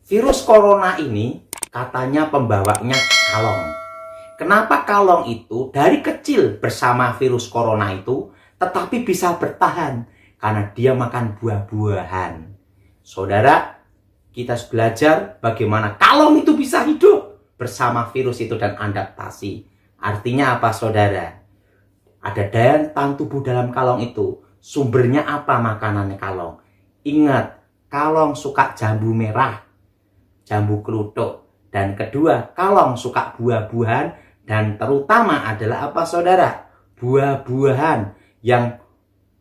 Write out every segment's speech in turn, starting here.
Virus corona ini katanya pembawanya kalong. Kenapa kalong itu dari kecil bersama virus corona itu tetapi bisa bertahan? Karena dia makan buah-buahan. Saudara, kita harus belajar bagaimana kalong itu bisa hidup bersama virus itu dan adaptasi. Artinya apa, saudara? Ada daya tahan tubuh dalam kalong itu. Sumbernya apa makanannya kalong? Ingat, kalong suka jambu merah, jambu kelutuk. Dan kedua, kalong suka buah-buahan dan terutama adalah apa, saudara? Buah-buahan yang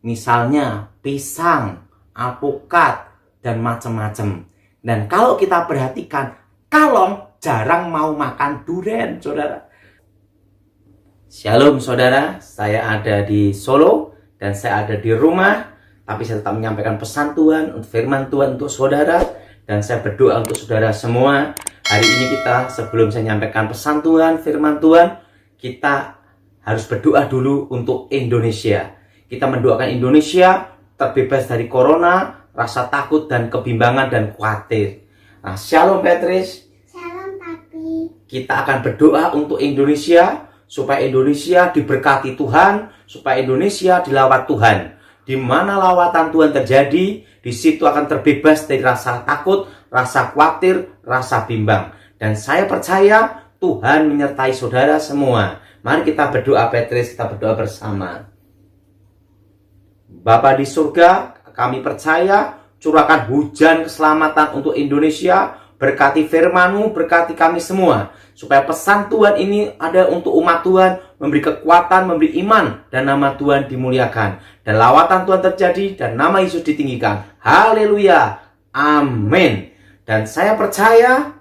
misalnya pisang, alpukat, dan macam-macam. Dan kalau kita perhatikan, kalong jarang mau makan durian, saudara. Shalom, saudara. Saya ada di Solo dan saya ada di rumah. Tapi saya tetap menyampaikan pesan Tuhan, firman Tuhan untuk saudara. Dan saya berdoa untuk saudara semua. Hari ini kita, sebelum saya menyampaikan pesan Tuhan, firman Tuhan, kita harus berdoa dulu untuk Indonesia. Kita mendoakan Indonesia terbebas dari corona, rasa takut dan kebimbangan dan khawatir. Nah, Shalom Patrice. Shalom Papi. Kita akan berdoa untuk Indonesia supaya Indonesia diberkati Tuhan, supaya Indonesia dilawat Tuhan. Di mana lawatan Tuhan terjadi, di situ akan terbebas dari rasa takut, rasa khawatir, rasa bimbang. Dan saya percaya Tuhan menyertai saudara semua. Mari kita berdoa, Patrice, kita berdoa bersama. Bapa di surga, kami percaya curahkan hujan keselamatan untuk Indonesia, berkati firman-Mu, berkati kami semua, supaya pesan Tuhan ini ada untuk umat Tuhan, memberi kekuatan, memberi iman, dan nama Tuhan dimuliakan, dan lawatan Tuhan terjadi, dan nama Yesus ditinggikan. Haleluya, amin. Dan saya percaya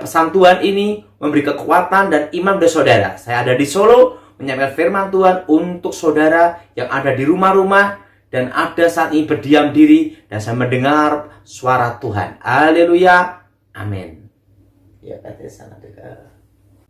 pesan Tuhan ini memberi kekuatan dan iman bagi saudara. Saya ada di Solo, menyampaikan firman Tuhan untuk saudara yang ada di rumah-rumah dan ada saat ini berdiam diri dan saya mendengar suara Tuhan. Haleluya, amin. Ya, sana dekat.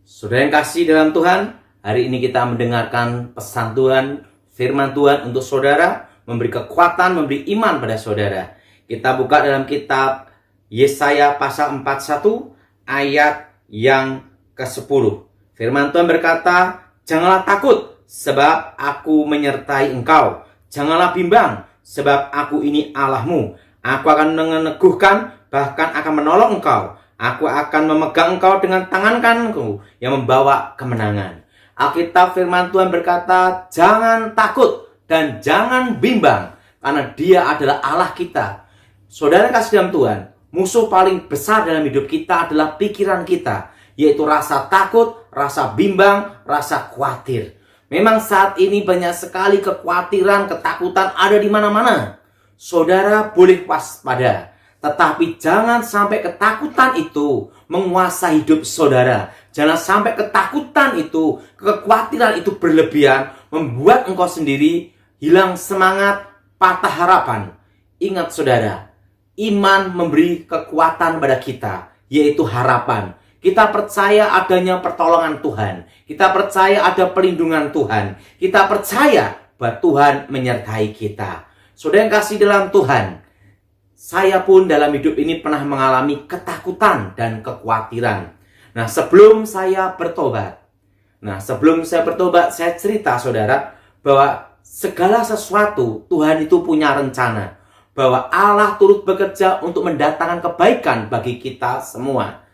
Saudara yang kasih dalam Tuhan, hari ini kita mendengarkan pesan Tuhan, firman Tuhan untuk saudara, memberi kekuatan, memberi iman pada saudara. Kita buka dalam kitab Yesaya pasal 41 ayat yang ke-10. Firman Tuhan berkata, "Janganlah takut, sebab aku menyertai engkau. Janganlah bimbang, sebab aku ini Allahmu. Aku akan meneguhkan, bahkan akan menolong engkau. Aku akan memegang engkau dengan tangan kananku yang membawa kemenangan." Alkitab firman Tuhan berkata, jangan takut dan jangan bimbang, karena Dia adalah Allah kita. Saudara kasih dalam Tuhan, musuh paling besar dalam hidup kita adalah pikiran kita, yaitu rasa takut, rasa bimbang, rasa khawatir. Memang saat ini banyak sekali kekhawatiran, ketakutan ada di mana-mana. Saudara boleh waspada, tetapi jangan sampai ketakutan itu menguasai hidup saudara. Jangan sampai ketakutan itu, kekhawatiran itu berlebihan, membuat engkau sendiri hilang semangat, patah harapan. Ingat saudara, iman memberi kekuatan pada kita, yaitu harapan. Kita percaya adanya pertolongan Tuhan. Kita percaya ada perlindungan Tuhan. Kita percaya bahwa Tuhan menyertai kita. Saudara yang kasih dalam Tuhan, saya pun dalam hidup ini pernah mengalami ketakutan dan kekhawatiran. Nah, sebelum saya bertobat, saya cerita saudara bahwa segala sesuatu Tuhan itu punya rencana. Bahwa Allah turut bekerja untuk mendatangkan kebaikan bagi kita semua.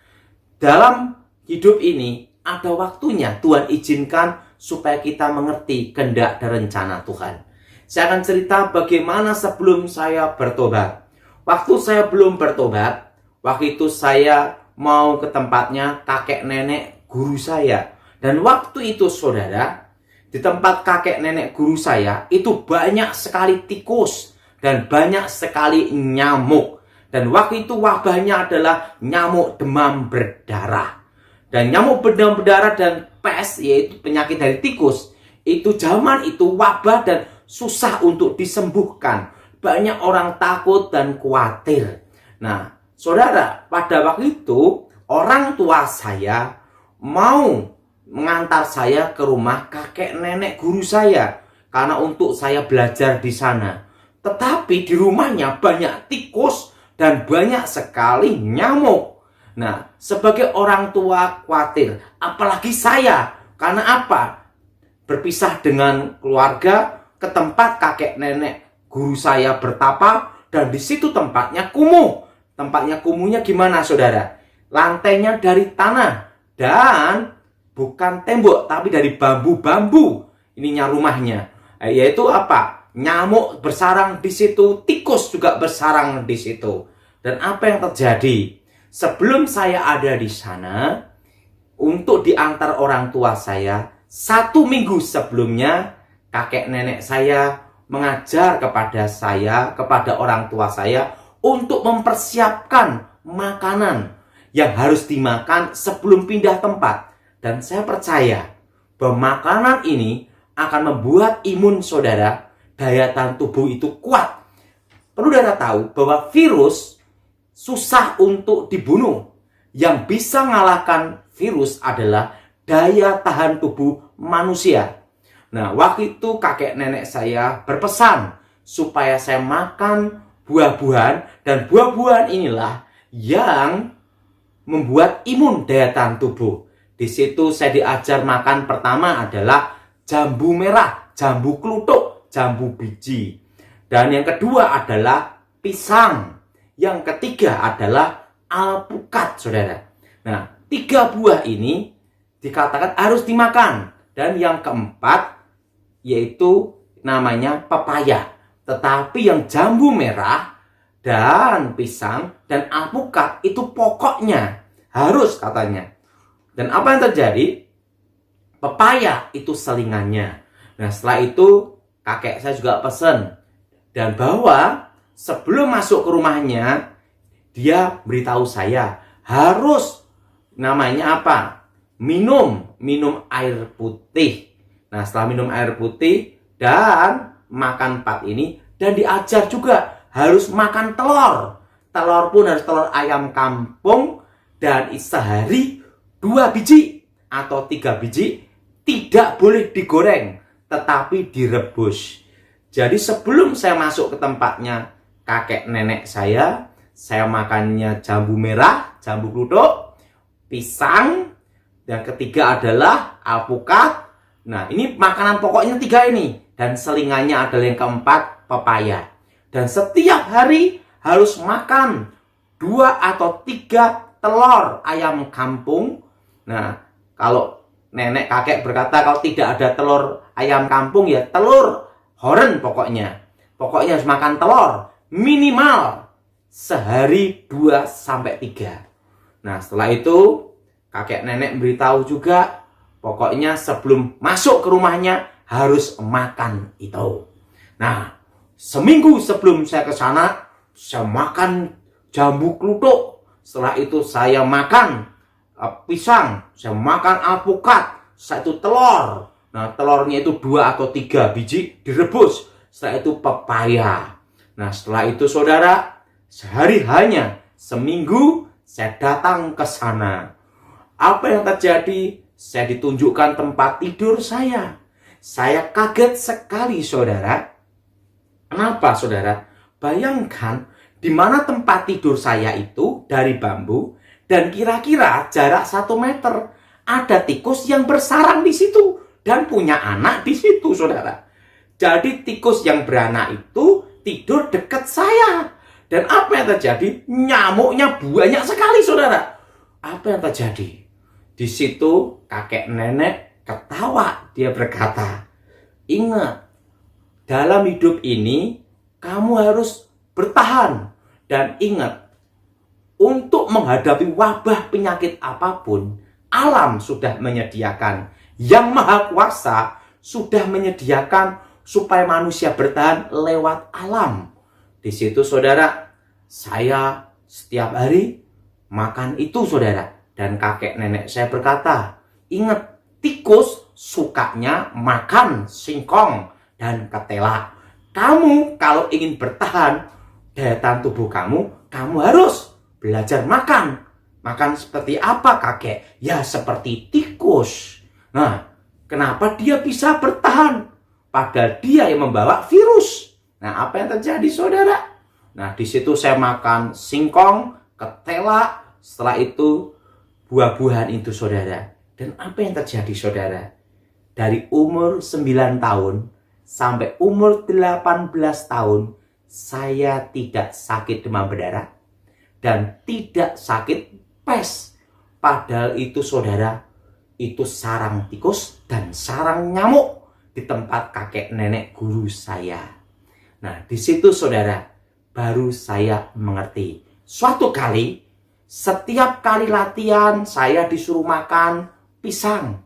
Dalam hidup ini ada waktunya Tuhan izinkan supaya kita mengerti kehendak dan rencana Tuhan. Saya akan cerita bagaimana sebelum saya bertobat. Waktu saya belum bertobat, waktu itu saya mau ke tempatnya kakek nenek guru saya. Dan waktu itu saudara, di tempat kakek nenek guru saya itu banyak sekali tikus dan banyak sekali nyamuk. Dan waktu itu wabahnya adalah nyamuk demam berdarah. Dan nyamuk demam berdarah dan pes, yaitu penyakit dari tikus, itu zaman itu wabah dan susah untuk disembuhkan. Banyak orang takut dan khawatir. Nah, saudara, pada waktu itu orang tua saya mau mengantar saya ke rumah kakek nenek guru saya karena untuk saya belajar di sana. Tetapi di rumahnya banyak tikus, dan banyak sekali nyamuk. Nah, sebagai orang tua khawatir, apalagi saya. Karena apa? Berpisah dengan keluarga ke tempat kakek nenek guru saya bertapa, dan di situ tempatnya kumuh. Tempatnya kumuhnya gimana, saudara? Lantainya dari tanah dan bukan tembok, tapi dari bambu-bambu. Ininya rumahnya. Yaitu apa? Nyamuk bersarang di situ, tikus juga bersarang di situ. Dan apa yang terjadi? Sebelum saya ada di sana, untuk diantar orang tua saya, 1 minggu sebelumnya, kakek nenek saya mengajar kepada saya, kepada orang tua saya, untuk mempersiapkan makanan yang harus dimakan sebelum pindah tempat. Dan saya percaya bahwa makanan ini akan membuat imun saudara, daya tahan tubuh itu kuat. Perlu saudara tahu bahwa virus susah untuk dibunuh. Yang bisa mengalahkan virus adalah daya tahan tubuh manusia. Nah, waktu itu kakek nenek saya berpesan supaya saya makan buah-buahan, dan buah-buahan inilah yang membuat imun daya tahan tubuh. Di situ saya diajar makan pertama adalah jambu merah, jambu kluthuk, jambu biji. Dan yang kedua adalah pisang. Yang ketiga adalah alpukat, saudara. Nah, 3 buah ini dikatakan harus dimakan. Dan yang keempat yaitu namanya pepaya. Tetapi yang jambu merah dan pisang dan alpukat itu pokoknya harus, katanya. Dan apa yang terjadi? Pepaya itu selingannya. Nah, setelah itu kakek saya juga pesan dan bawa. Sebelum masuk ke rumahnya, dia beritahu saya harus namanya apa? Minum air putih. Nah, setelah minum air putih dan makan 4 ini, dan diajar juga harus makan telur. Telur pun harus telur ayam kampung, dan sehari 2 biji atau 3 biji, tidak boleh digoreng, tetapi direbus. Jadi sebelum saya masuk ke tempatnya kakek nenek saya makannya jambu merah, jambu kluthuk, pisang, dan ketiga adalah alpukat. Nah, ini makanan pokoknya 3 ini. Dan selingannya adalah yang keempat, pepaya. Dan setiap hari harus makan 2 atau 3 telur ayam kampung. Nah, kalau nenek kakek berkata kalau tidak ada telur ayam kampung, ya telur horen pokoknya. Pokoknya harus makan telur minimal sehari 2 sampai 3. Nah, setelah itu kakek nenek beritahu juga pokoknya sebelum masuk ke rumahnya harus makan itu. Nah, seminggu sebelum saya ke sana, saya makan jambu kluthuk. Setelah itu saya makan pisang, saya makan alpukat, setelah itu telur. Nah, telurnya itu 2 atau 3 biji direbus. Setelah itu pepaya. Nah, setelah itu saudara, sehari hanya seminggu saya datang ke sana. Apa yang terjadi? Saya ditunjukkan tempat tidur saya. Saya kaget sekali, saudara. Kenapa, saudara? Bayangkan di mana tempat tidur saya itu dari bambu, dan kira-kira jarak 1 meter ada tikus yang bersarang di situ dan punya anak di situ, saudara. Jadi tikus yang beranak itu tidur dekat saya. Dan apa yang terjadi? Nyamuknya banyak sekali, saudara. Apa yang terjadi? Di situ kakek nenek ketawa. Dia berkata, ingat, dalam hidup ini kamu harus bertahan. Dan ingat, untuk menghadapi wabah penyakit apapun, alam sudah menyediakan. Yang Maha Kuasa sudah menyediakan supaya manusia bertahan lewat alam. Di situ, saudara, saya setiap hari makan itu, saudara. Dan kakek nenek saya berkata, ingat, tikus sukanya makan singkong dan ketela. Kamu kalau ingin bertahan daya tahan tubuh kamu harus belajar makan. Makan seperti apa, kakek? Ya, seperti tikus. Nah, kenapa dia bisa bertahan? Padahal dia yang membawa virus. Nah, apa yang terjadi, saudara? Nah, di situ saya makan singkong, ketela, setelah itu buah-buahan itu, saudara. Dan apa yang terjadi, saudara? Dari umur 9 tahun sampai umur 18 tahun, saya tidak sakit demam berdarah dan tidak sakit pes. Padahal itu, saudara, itu sarang tikus dan sarang nyamuk di tempat kakek nenek guru saya. Nah, di situ, saudara, baru saya mengerti. Suatu kali, setiap kali latihan, saya disuruh makan pisang.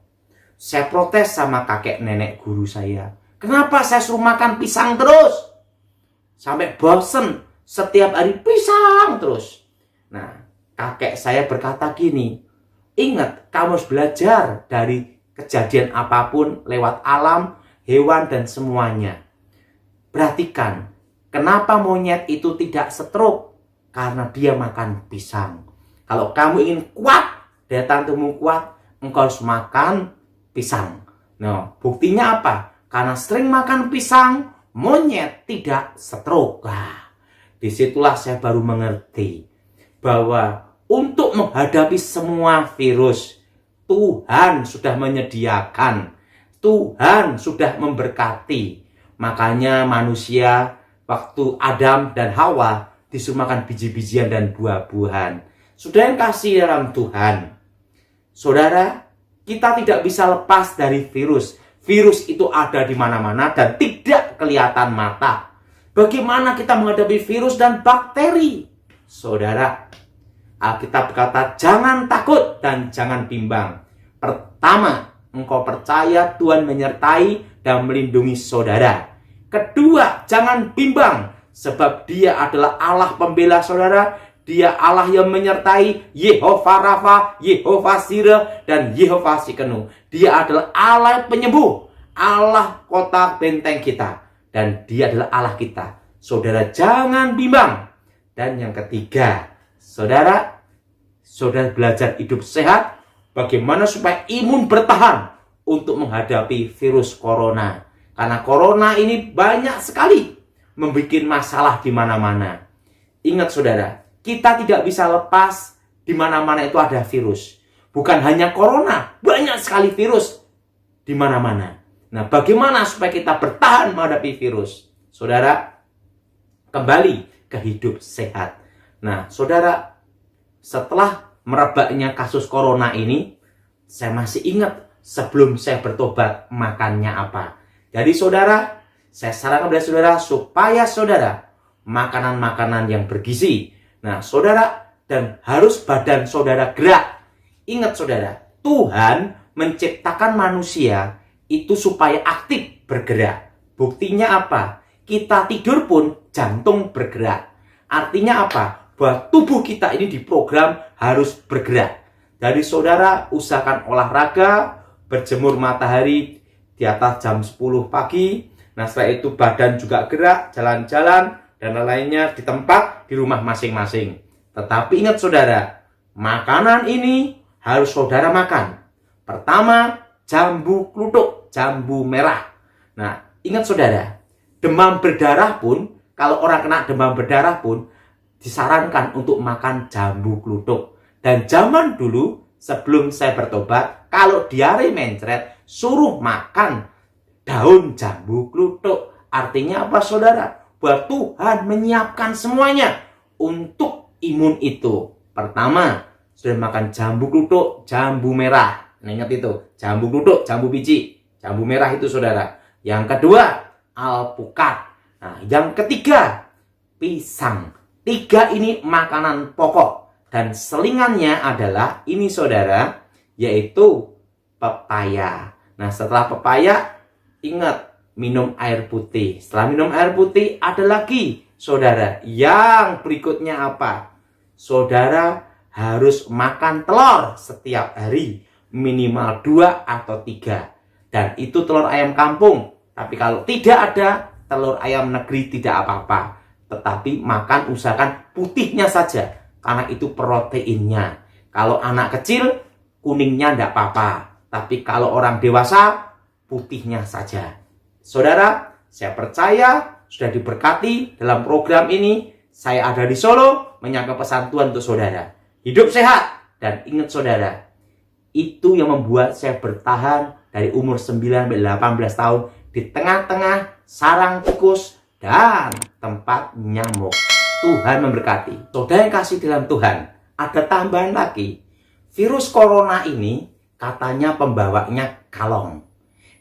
Saya protes sama kakek nenek guru saya. Kenapa saya suruh makan pisang terus? Sampai bosen, setiap hari pisang terus. Nah, kakek saya berkata gini, ingat, kamu harus belajar dari kejadian apapun lewat alam, hewan, dan semuanya. Perhatikan, kenapa monyet itu tidak stroke? Karena dia makan pisang. Kalau kamu ingin kuat, daya tahan tubuhmu kuat, engkau harus makan pisang. Nah, buktinya apa? Karena sering makan pisang, monyet tidak stroke. Nah, disitulah saya baru mengerti bahwa untuk menghadapi semua virus, Tuhan sudah menyediakan, Tuhan sudah memberkati. Makanya manusia waktu Adam dan Hawa disuruh makan biji-bijian dan buah-buahan. Sudah yang kasih dalam Tuhan. Saudara, kita tidak bisa lepas dari virus. Virus itu ada di mana-mana dan tidak kelihatan mata. Bagaimana kita menghadapi virus dan bakteri? Saudara, Alkitab berkata, jangan takut dan jangan bimbang. Pertama, engkau percaya Tuhan menyertai dan melindungi saudara. Kedua, jangan bimbang, sebab Dia adalah Allah pembela saudara. Dia Allah yang menyertai, Yehova Rafa, Yehova Sireh, dan Yehova Sikenu. Dia adalah Allah penyembuh, Allah kota benteng kita. Dan Dia adalah Allah kita. Saudara, jangan bimbang. Dan yang ketiga, saudara belajar hidup sehat. Bagaimana supaya imun bertahan untuk menghadapi virus corona. Karena corona ini banyak sekali membuat masalah di mana-mana. Ingat, saudara, kita tidak bisa lepas di mana-mana itu ada virus. Bukan hanya corona, banyak sekali virus di mana-mana. Nah, bagaimana supaya kita bertahan menghadapi virus? Saudara, kembali ke hidup sehat. Nah, saudara, setelah merebaknya kasus corona ini, saya masih ingat sebelum saya bertobat makannya apa. Jadi, saudara, saya sarankan kepada saudara supaya saudara makanan-makanan yang bergizi. Nah, saudara, dan harus badan saudara gerak. Ingat, saudara, Tuhan menciptakan manusia itu supaya aktif bergerak. Buktinya apa? Kita tidur pun jantung bergerak. Artinya apa? Bahwa tubuh kita ini diprogram harus bergerak. Jadi saudara usahakan olahraga, berjemur matahari di atas jam 10 pagi. Nah, setelah itu badan juga gerak, jalan-jalan, dan lainnya di tempat di rumah masing-masing. Tetapi ingat, saudara, makanan ini harus saudara makan. Pertama, jambu kluthuk, jambu merah. Nah, ingat, saudara, demam berdarah pun, kalau orang kena demam berdarah pun disarankan untuk makan jambu kluthuk. Dan zaman dulu sebelum saya bertobat, kalau diare mencret, suruh makan daun jambu kluthuk. Artinya apa, saudara? Bahwa Tuhan menyiapkan semuanya untuk imun itu. Pertama, sudah makan jambu kluthuk, jambu merah. Nah, ingat itu, jambu kluthuk, jambu biji, jambu merah itu, saudara. Yang kedua, alpukat. Nah, yang ketiga, pisang. 3 ini makanan pokok. Dan selingannya adalah ini, saudara, yaitu pepaya. Nah, setelah pepaya, ingat, minum air putih. Setelah minum air putih, ada lagi, saudara. Yang berikutnya apa? Saudara harus makan telur setiap hari. Minimal 2 atau 3. Dan itu telur ayam kampung. Tapi kalau tidak ada, telur ayam negeri tidak apa-apa. Tetapi makan usahakan putihnya saja. Karena itu proteinnya. Kalau anak kecil, kuningnya tidak apa-apa. Tapi kalau orang dewasa, putihnya saja. Saudara, saya percaya sudah diberkati dalam program ini. Saya ada di Solo menyampaikan pesan Tuhan untuk saudara. Hidup sehat dan ingat saudara, itu yang membuat saya bertahan dari umur 9-18 tahun di tengah-tengah sarang tikus dan tempat nyamuk. Tuhan memberkati. Saudara yang kasih dalam Tuhan, ada tambahan lagi. Virus corona ini katanya pembawanya kalong.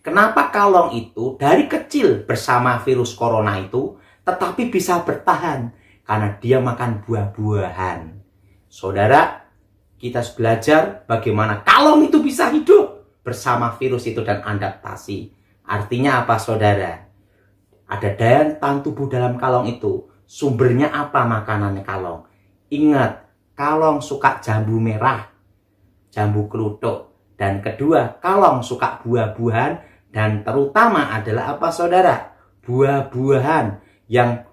Kenapa kalong itu dari kecil bersama virus corona itu tetapi bisa bertahan? Karena dia makan buah-buahan. Saudara, kita harus belajar bagaimana kalong itu bisa hidup bersama virus itu dan adaptasi. Artinya apa saudara? Ada daya tahan tubuh dalam kalong itu. Sumbernya apa makanannya kalong? Ingat, kalong suka jambu merah, jambu kelutuk. Dan kedua, kalong suka buah-buahan. Dan terutama adalah apa saudara? Buah-buahan yang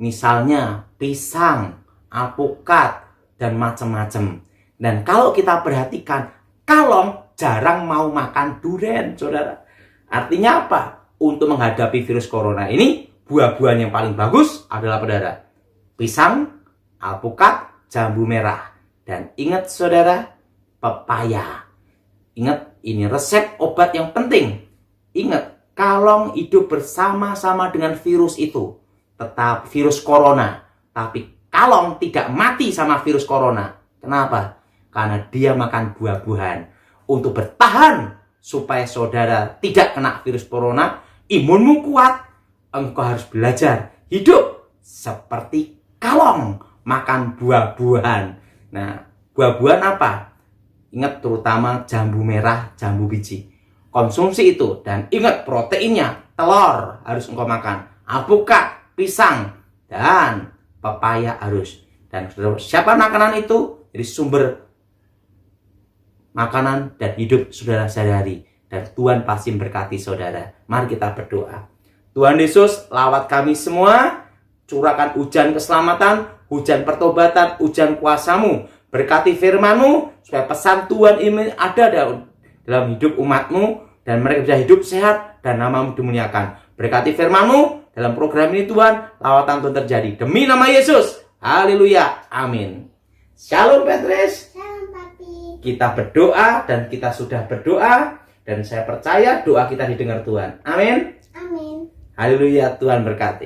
misalnya pisang, alpukat, dan macam-macam. Dan kalau kita perhatikan, kalong jarang mau makan durian, saudara. Artinya apa? Untuk menghadapi virus corona ini, buah-buahan yang paling bagus adalah saudara, pisang, alpukat, jambu merah. Dan ingat saudara, pepaya. Ingat, ini resep obat yang penting. Ingat, kalong hidup bersama-sama dengan virus itu. Tetap virus corona. Tapi kalong tidak mati sama virus corona. Kenapa? Karena dia makan buah-buahan. Untuk bertahan supaya saudara tidak kena virus corona, imunmu kuat, engkau harus belajar hidup seperti kalong, makan buah-buahan. Nah, buah-buahan apa? Ingat terutama jambu merah, jambu biji. Konsumsi itu dan ingat proteinnya, telur harus engkau makan, alpukat, pisang, dan pepaya harus. Dan siapa makanan itu? Jadi sumber makanan dan hidup saudara sehari-hari. Dan Tuhan pasti memberkati saudara. Mari kita berdoa. Tuhan Yesus, lawat kami semua. Curahkan hujan keselamatan, hujan pertobatan, hujan kuasa-Mu. Berkati firman-Mu, supaya pesan Tuhan ini ada dalam hidup umat-Mu. Dan mereka bisa hidup sehat dan nama-Mu dimuliakan. Berkati firman-Mu dalam program ini Tuhan. Lawatan Tuhan terjadi. Demi nama Yesus. Haleluya. Amin. Shalom Petrus. Shalom Papi. Kita berdoa dan kita sudah berdoa. Dan saya percaya doa kita didengar Tuhan. Amin. Amin. Haleluya, Tuhan berkati.